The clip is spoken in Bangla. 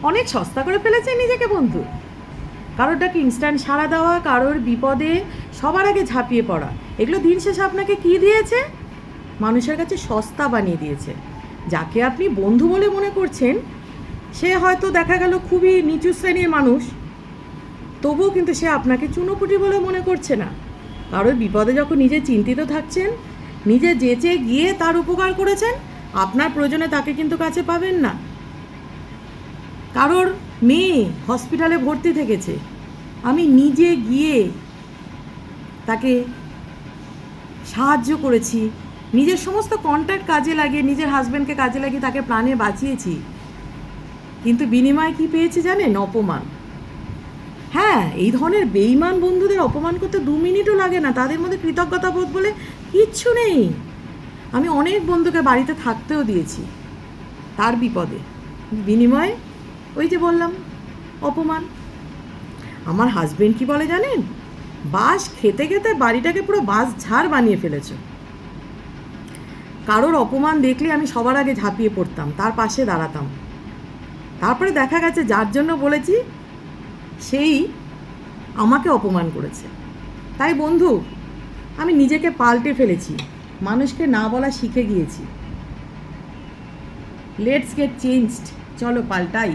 অনেক সস্তা করে ফেলেছে নিজেকে বন্ধু। কারোরটাকে ইনস্ট্যান্ট সাড়া দেওয়া, কারোর বিপদে সবার আগে ঝাঁপিয়ে পড়া, এগুলো দিন শেষে আপনাকে কী দিয়েছে? মানুষের কাছে সস্তা বানিয়ে দিয়েছে। যাকে আপনি বন্ধু বলে মনে করছেন সে হয়তো দেখা গেল খুবই নিচু শ্রেণীর মানুষ, তবুও কিন্তু সে আপনাকে চুনোপুটি বলে মনে করছে না। কারোর বিপদে যখন নিজে চিন্তিত থাকছেন, নিজে যেচে গিয়ে তার উপকার করেছেন, আপনার প্রয়োজনে তাকে কিন্তু কাছে পাবেন না। কারোর মেয়ে হসপিটালে ভর্তি থেকেছে, আমি নিজে গিয়ে তাকে সাহায্য করেছি, নিজের সমস্ত কন্ট্যাক্ট কাজে লাগিয়ে, নিজের হাজব্যান্ডকে কাজে লাগিয়ে তাকে প্রাণে বাঁচিয়েছি, কিন্তু বিনিময়ে কী পেয়েছি জানেন? অপমান। হ্যাঁ, এই ধরনের বেইমান বন্ধুদের অপমান করতে 2 মিনিটও লাগে না, তাদের মধ্যে কৃতজ্ঞতাবোধ বলে কিচ্ছু নেই। আমি অনেক বন্ধুকে বাড়িতে থাকতেও দিয়েছি তার বিপদে, বিনিময়ে ওই যে বললাম অপমান। আমার হাজবেন্ড কি বলে জানেন? বাঁশ খেতে খেতে বাড়িটাকে পুরো বাঁশ ঝাড় বানিয়ে ফেলেছ। কারোর অপমান দেখলে আমি সবার আগে ঝাঁপিয়ে পড়তাম, তার পাশে দাঁড়াতাম। তারপরে দেখা গেছে যার জন্য বলেছি সেই আমাকে অপমান করেছে। তাই বন্ধু, আমি নিজেকে পাল্টে ফেলেছি, মানুষকে না বলা শিখে গিয়েছি। লেটস গেট চেঞ্জড, চলো পাল্টাই।